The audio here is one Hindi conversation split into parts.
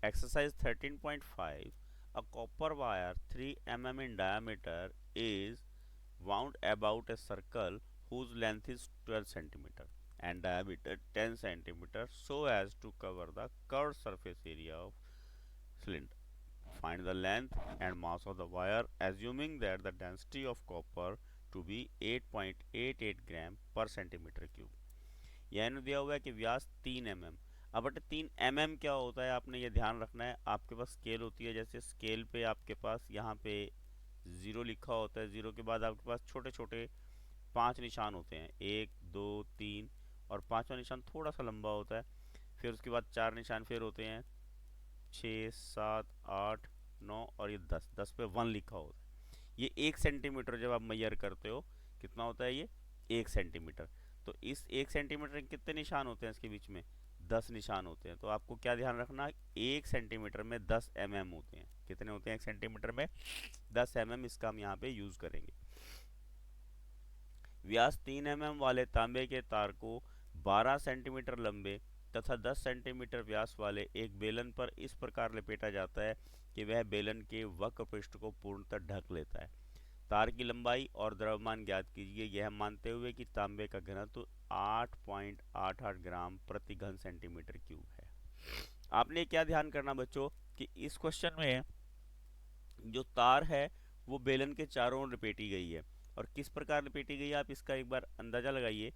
Exercise 13.5. A copper wire 3 mm in diameter is wound about a circle whose length is 12 centimeter and diameter 10 centimeter so as to cover the curved surface area of cylinder. Find the length and mass of the wire assuming that the density of copper to be 8.88 gram per centimeter cube. यह दिया हुआ है कि व्यास 3 mm। अब बटे 3 mm क्या होता है आपने ये ध्यान रखना है। आपके पास स्केल होती है, जैसे स्केल पे आपके पास यहाँ पे 0 लिखा होता है, 0 के बाद आपके पास छोटे छोटे 5 निशान होते हैं, 1 2 3, और पांचवा निशान थोड़ा सा लंबा होता है। फिर उसके बाद 4 निशान फिर होते हैं, 6 7 8 9 और ये 10, 10 पे 1 लिखा होता है। ये 1 सेंटीमीटर जब आप मेजर करते हो कितना होता है ये 1 सेंटीमीटर। तो इस 1 सेंटीमीटर के कितने निशान होते हैं इसके बीच में, 10 निशान होते हैं। तो आपको क्या ध्यान रखना, 1 सेंटीमीटर में 10 mm होते हैं। कितने होते हैं 1 सेंटीमीटर में, 10 mm। इसका हम यहाँ पे यूज करेंगे। व्यास 3 mm वाले तांबे के तार को 12 सेंटीमीटर लंबे तथा 10 सेंटीमीटर व्यास वाले एक बेलन पर इस प्रकार लपेटा जाता है कि वह बेलन के वक्र पृष्ठ को पूर्णतः ढक लेता है। तार की लंबाई और द्रव्यमान ज्ञात कीजिए, यह मानते हुए कि तांबे का घनत्व 8.88 ग्राम प्रति घन सेंटीमीटर क्यूब है। आपने क्या ध्यान करना बच्चों कि इस क्वेश्चन में जो तार है वो बेलन के चारों ओर लपेटी गई है। और किस प्रकार लपेटी गई है आप इसका एक बार अंदाजा लगाइए।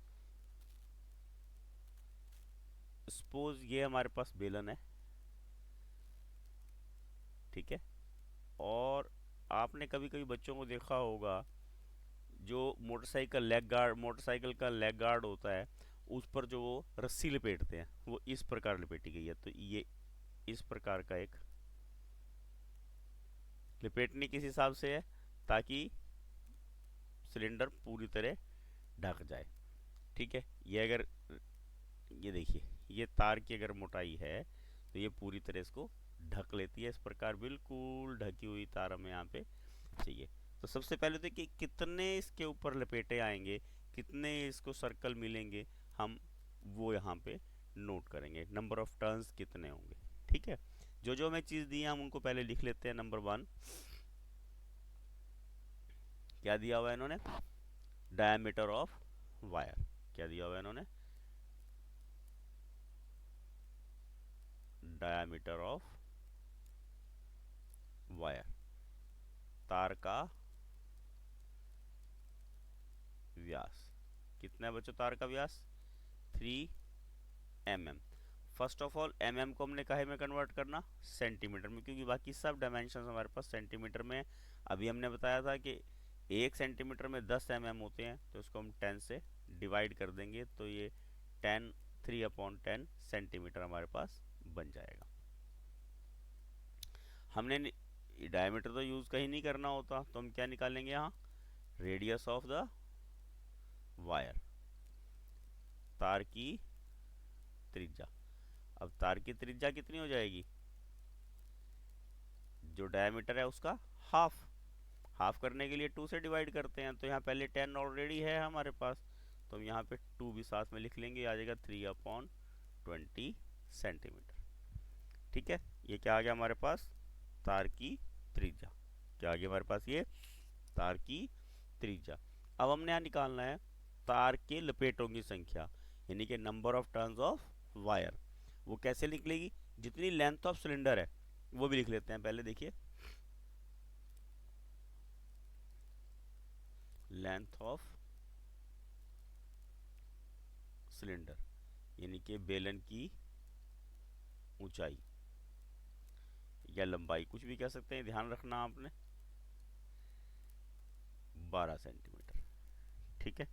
सपोज ये हमारे पास बेलन है, ठीक है, और आपने कभी कभी बच्चों को देखा होगा जो मोटरसाइकिल का लेग गार्ड होता है उस पर जो वो रस्सी लपेटते हैं वो इस प्रकार लपेटी गई है। तो ये इस प्रकार का एक लपेटने किस हिसाब से है, ताकि सिलेंडर पूरी तरह ढक जाए। ठीक है, ये अगर ये देखिए ये तार की अगर मोटाई है तो ये पूरी तरह इसको ढक लेती है। इस प्रकार बिल्कुल ढकी हुई तार हमें यहाँ पे चाहिए। तो सबसे पहले तो कि कितने इसके ऊपर लपेटे आएंगे, कितने इसको सर्कल मिलेंगे, हम वो यहाँ पे नोट करेंगे। नंबर ऑफ टर्न्स कितने होंगे, ठीक है। जो जो हमें चीज़ दी है हम उनको पहले लिख लेते हैं। नंबर 1 क्या दिया हुआ है इन्होंने, डायमीटर ऑफ वायर। क्या दिया हुआ है इन्होंने, डायमीटर ऑफ वायर, तार का व्यास। कितना है बच्चों तार का व्यास, 3 mm। First of all mm को हमने काहे में कन्वर्ट करना, सेंटीमीटर में, क्योंकि बाकी सब डायमेंशन हमारे पास सेंटीमीटर में है। अभी हमने बताया था कि 1 सेंटीमीटर में 10 mm होते हैं, तो इसको हम 10 से डिवाइड कर देंगे तो ये 10 3/10 सेंटीमीटर हमारे पास बन जाएगा। हमने डायमीटर तो यूज़ कहीं नहीं करना होता, तो हम क्या निकालेंगे यहाँ, रेडियस ऑफ द वायर, तार की त्रिज्या। अब तार की त्रिज्या कितनी हो जाएगी, जो डायमीटर है उसका हाफ। हाफ करने के लिए 2 से डिवाइड करते हैं, तो यहाँ पहले 10 ऑलरेडी है हमारे पास, तो हम यहाँ पे 2 भी साथ में लिख लेंगे, आ जाएगा 3/20 सेंटीमीटर। ठीक है, ये क्या आ गया हमारे पास, तार की त्रिज्या। क्या आ गया हमारे पास, ये तार की त्रिज्या। अब हमने यहाँ निकालना है तार के लपेटों की संख्या, यानी कि number of turns of wire. वो कैसे निकलेगी, जितनी लेंथ ऑफ सिलेंडर है वो भी लिख लेते हैं पहले। देखिए लेंथ ऑफ सिलेंडर यानी कि बेलन की ऊंचाई या लंबाई, कुछ भी कह सकते हैं, ध्यान रखना आपने, 12 सेंटीमीटर। ठीक है,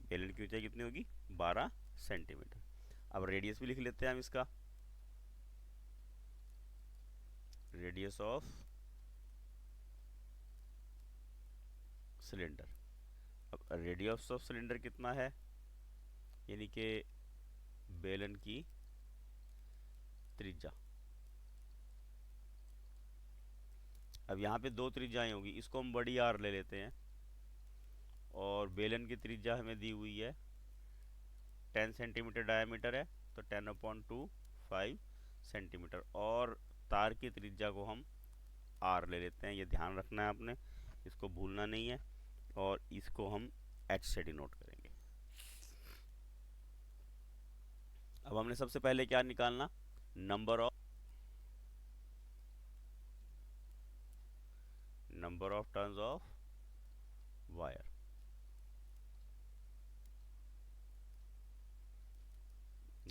बेलन की ऊंचाई कितनी होगी, 12 सेंटीमीटर। अब रेडियस भी लिख लेते हैं हम इसका, रेडियस ऑफ सिलेंडर। अब रेडियस ऑफ सिलेंडर कितना है, यानी कि बेलन की त्रिज्या। अब यहाँ पे 2 त्रिज्याएं होगी, इसको हम बड़ी आर ले लेते हैं, और बेलन की त्रिज्या हमें दी हुई है 10 सेंटीमीटर डायमीटर है, तो 10/2 5 सेंटीमीटर, और तार की त्रिज्या को हम आर ले लेते हैं, ये ध्यान रखना है आपने, इसको भूलना नहीं है, और इसको हम एच से डिनोट करेंगे। अब हमने सबसे पहले क्या निकालना, number of turns of wire.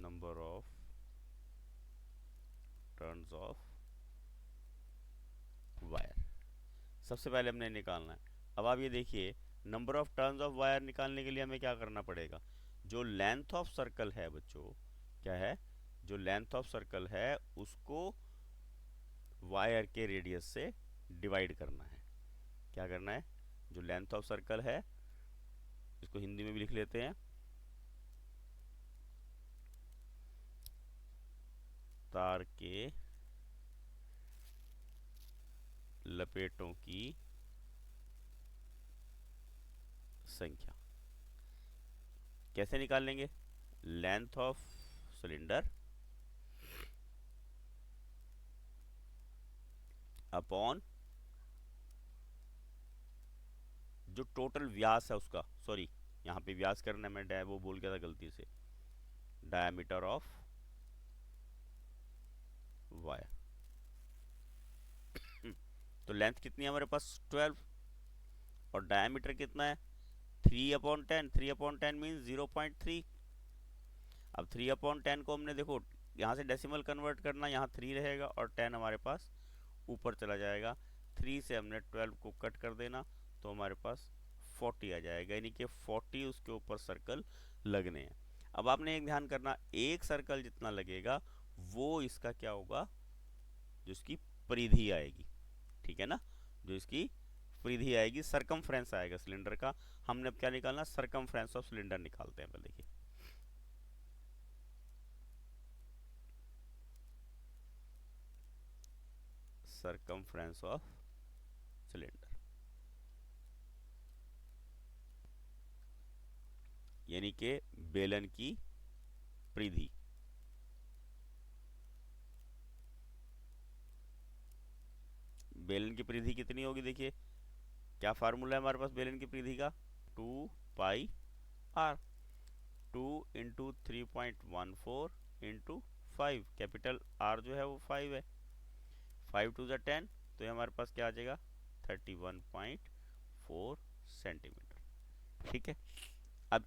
Number of turns of wire सबसे पहले हमने निकालना है। अब आप ये देखिए, number of turns of wire निकालने के लिए हमें क्या करना पड़ेगा, जो लेंथ ऑफ सर्कल है बच्चों, क्या है, जो लेंथ ऑफ सर्कल है उसको वायर के रेडियस से डिवाइड करना है। क्या करना है, जो लेंथ ऑफ सर्कल है, इसको हिंदी में भी लिख लेते हैं, तार के लपेटों की संख्या। कैसे निकालेंगे, लेंथ ऑफ सिलेंडर अपॉन जो टोटल व्यास है उसका, सॉरी यहाँ पे व्यास करना है, मैं वो बोल गया था गलती से, डायमीटर ऑफ वायर। तो लेंथ कितनी है हमारे पास 12, और डायमीटर कितना है 3/10, 3/10 मीन्स 0.3। अब 3/10 को हमने देखो यहाँ से डेसिमल कन्वर्ट करना, यहाँ 3 रहेगा और 10 हमारे पास ऊपर चला जाएगा, 3 से हमने 12 को कट कर देना तो हमारे पास 40 आ जाएगा, यानी कि 40 उसके ऊपर सर्कल लगने हैं। अब आपने एक ध्यान करना, एक सर्कल जितना लगेगा वो इसका क्या होगा, जो इसकी परिधि आएगी, ठीक है ना, जो इसकी परिधि आएगी, सरकमफ्रेंस आएगा सिलेंडर का। हमने अब क्या निकालना, सरकमफ्रेंस ऑफ सिलेंडर निकालते हैं। पहले देखिए, सरकमफ्रेंस ऑफ सिलेंडर यानी कि बेलन की परिधि। बेलन की परिधि कितनी होगी, देखिए क्या फार्मूला है हमारे पास बेलन की परिधि का, 2πr, 2 into 3.14 into 5, capital R जो है वो 5 है, 5 टू ज़ 10, तो ये हमारे पास क्या आ जाएगा 31.4 सेंटीमीटर। ठीक है, अब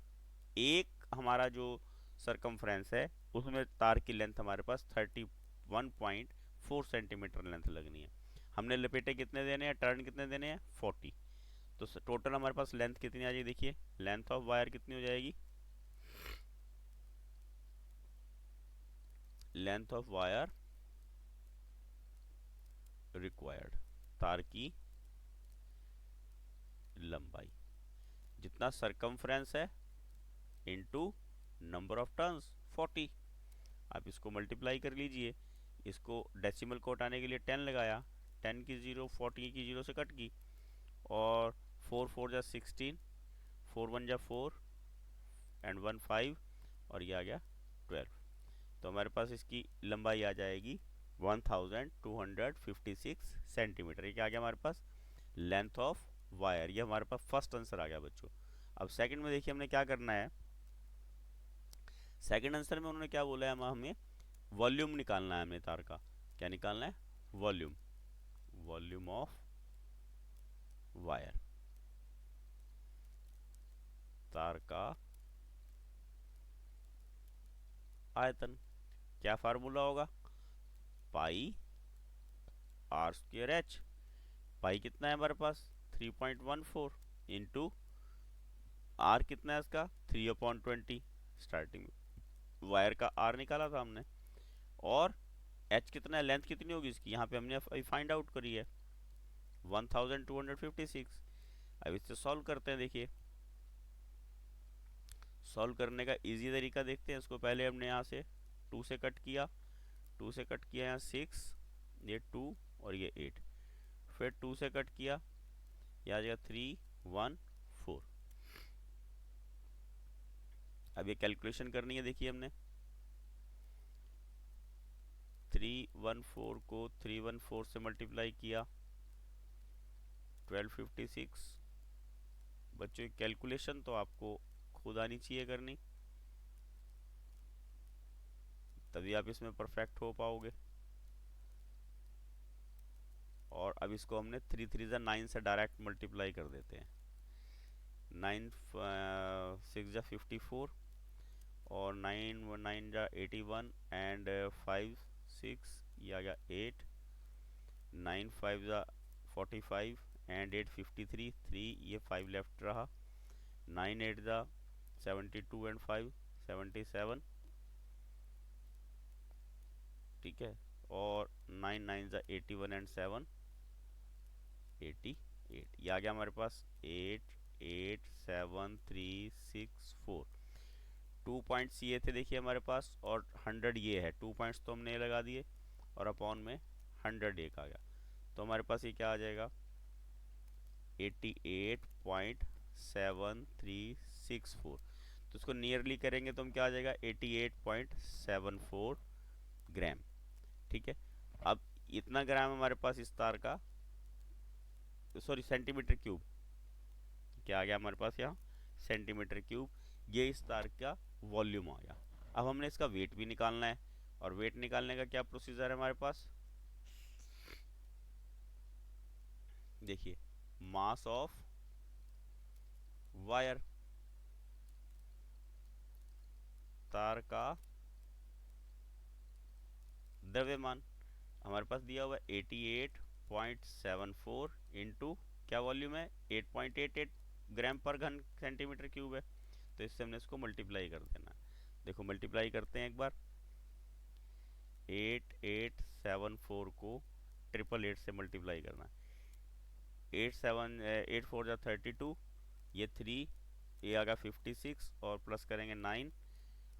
एक हमारा जो सरकमफ्रेंस है उसमें तार की लेंथ हमारे पास 31.4 सेंटीमीटर लेंथ लगनी है। हमने लपेटे कितने देने हैं, टर्न कितने देने हैं 40, तो टोटल हमारे पास लेंथ कितनी आ जाएगी, देखिए लेंथ ऑफ वायर कितनी हो जाएगी, लेंथ ऑफ वायर रिक्वायर्ड, तार की लंबाई, जितना सरकमफ्रेंस है इनटू नंबर ऑफ टर्न्स 40, आप इसको मल्टीप्लाई कर लीजिए, इसको डेसिमल को हटाने के लिए 10 लगाया, 10 की 0, 40 की 0 से कट की, और 4 4 जा 16, 4 1 जा 4 एंड 1 5, और ये आ गया 12, तो हमारे पास इसकी लंबाई आ जाएगी 1256 सेंटीमीटर। ये क्या आ गया हमारे पास, लेंथ ऑफ वायर। ये हमारे पास फर्स्ट आंसर आ गया बच्चों। अब सेकंड में देखिए हमने क्या करना है, सेकंड आंसर में उन्होंने क्या बोला है, हमें वॉल्यूम निकालना है, हमें तार का क्या निकालना है, वॉल्यूम, वॉल्यूम ऑफ वायर, तार का आयतन। क्या फार्मूला होगा, पाई आर स्क्वायर एच, पाई कितना है हमारे पास 3.14 इंटू आर कितना है इसका 3/20, स्टार्टिंग वायर का आर निकाला था हमने, और एच कितना है, लेंथ कितनी होगी इसकी, यहाँ पे हमने फाइंड आउट करी है 1256। अब इससे सॉल्व करते हैं, देखिए सॉल्व करने का इजी तरीका देखते हैं इसको। पहले हमने यहाँ से 2 से कट किया, 2 से कट किया यहाँ 6, ये 2 और ये 8, फिर 2 से कट किया, यह आ जाएगा 3 1 4। अब ये कैलकुलेशन करनी है, देखिए हमने 314 को 314 से मल्टीप्लाई किया 1256। बच्चों कैलकुलेशन तो आपको खुद आनी चाहिए करनी, तभी आप इसमें परफेक्ट हो पाओगे। और अब इसको हमने 3 3 जा 9 से डायरेक्ट मल्टीप्लाई कर देते हैं। 9 6 जा 54 और 9 9 जा 81 एंड 5 6 ये आ गया 8, 9 5 जा 45 एंड 8 53, 3 ये 5 लेफ्ट रहा, 9 8 जा 72 एंड 5 77, ठीक है। और 9 9 जा 81 एंड 7 88, ये आ गया हमारे पास 8 8 7 3 6 4। 2 पॉइंट्स ये थे देखिए हमारे पास, और 100 ये है, 2 पॉइंट्स तो हमने लगा दिए और अपॉन में 100 एक आ गया, तो हमारे पास ये क्या आ जाएगा 88.7364। तो इसको नियरली करेंगे तो हम क्या आ जाएगा 88.74 ग्राम, ठीक है। अब इतना ग्राम हमारे पास इस तार का, सॉरी सेंटीमीटर क्यूब, क्या आ गया हमारे पास यहाँ सेंटीमीटर क्यूब, ये इस तार का वॉल्यूम आ गया। अब हमने इसका वेट भी निकालना है, और वेट निकालने का क्या प्रोसीजर है हमारे पास, देखिए मास ऑफ वायर, तार का द्रव्यमान हमारे पास दिया हुआ है 88.74 इंटू क्या वॉल्यूम है 8.88 ग्राम पर घन सेंटीमीटर क्यूब है, तो इससे हमने इसको मल्टीप्लाई कर देना है। देखो मल्टीप्लाई करते हैं एक बार, 8874 को 888 से मल्टीप्लाई करना है, 8 4 जा 32, ये 3 ये आ गया 56 और प्लस करेंगे 9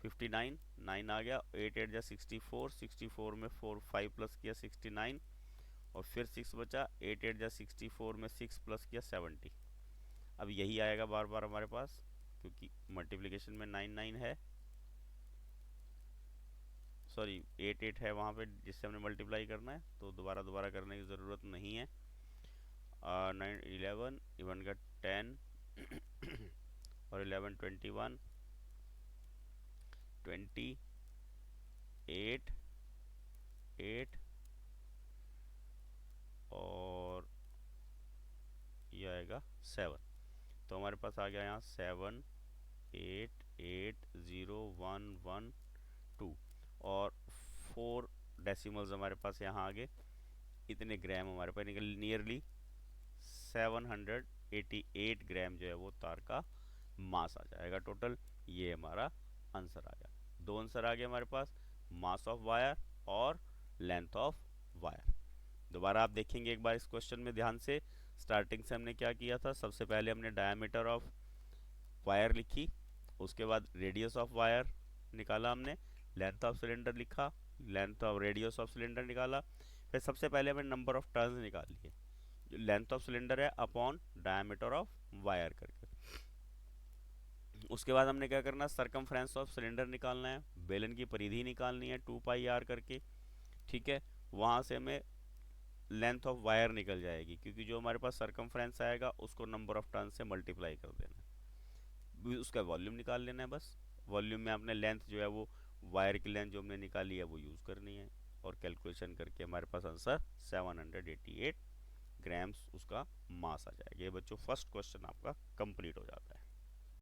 59, 9 आ गया, 8 8 जा 64, 64 में 4 5 प्लस किया 69 और फिर 6 बचा, 8 8 जा 64 में 6 प्लस किया 70। अब यही आएगा बार बार हमारे पास, क्योंकि मल्टीप्लिकेशन में 9 9 है, सॉरी 8 8 है वहाँ पे जिससे हमने मल्टीप्लाई करना है, तो दोबारा दोबारा करने की ज़रूरत नहीं है। 9 11 इवन का 10 और 11 21 20 8 8 और ये आएगा 7, तो हमारे पास आ गया यहाँ 7 8 8 0 1 1 2 और 4 डेसिमल्स हमारे पास यहाँ आगे, इतने ग्राम हमारे पास निकल, नियरली 788 ग्राम जो है वो तार का मास आ जाएगा टोटल। ये हमारा आंसर आ गया, दो आंसर आ गए हमारे पास, मास ऑफ वायर और लेंथ ऑफ वायर। दोबारा आप देखेंगे एक बार इस क्वेश्चन में ध्यान से, स्टार्टिंग से हमने क्या किया था, सबसे पहले हमने डायमीटर ऑफ वायर लिखी, उसके बाद रेडियस ऑफ वायर निकाला हमने, लेंथ ऑफ सिलेंडर लिखा, length of radius of cylinder निकाला, फिर सबसे पहले हमने नंबर ऑफ टर्न्स निकाल लिए, जो लेंथ ऑफ सिलेंडर है अपॉन डायमीटर ऑफ वायर करके। उसके बाद हमने क्या करना, सरकमफ्रेंस ऑफ सिलेंडर निकालना है, बेलन की परिधि निकालनी है 2 पाई आर करके, ठीक है। वहाँ से हमें लेंथ ऑफ वायर निकल जाएगी, क्योंकि जो हमारे पास सरकमफ्रेंस आएगा उसको नंबर ऑफ टर्न से मल्टीप्लाई कर देना है, उसका वॉल्यूम निकाल लेना है बस। वॉल्यूम में आपने लेंथ जो है वो वायर की लेंथ जो हमने निकाली है वो यूज़ करनी है, और कैलकुलेशन करके हमारे पास आंसर 788 ग्राम्स उसका मास आ जाएगा। ये बच्चों फर्स्ट क्वेश्चन आपका कंप्लीट हो जाता है।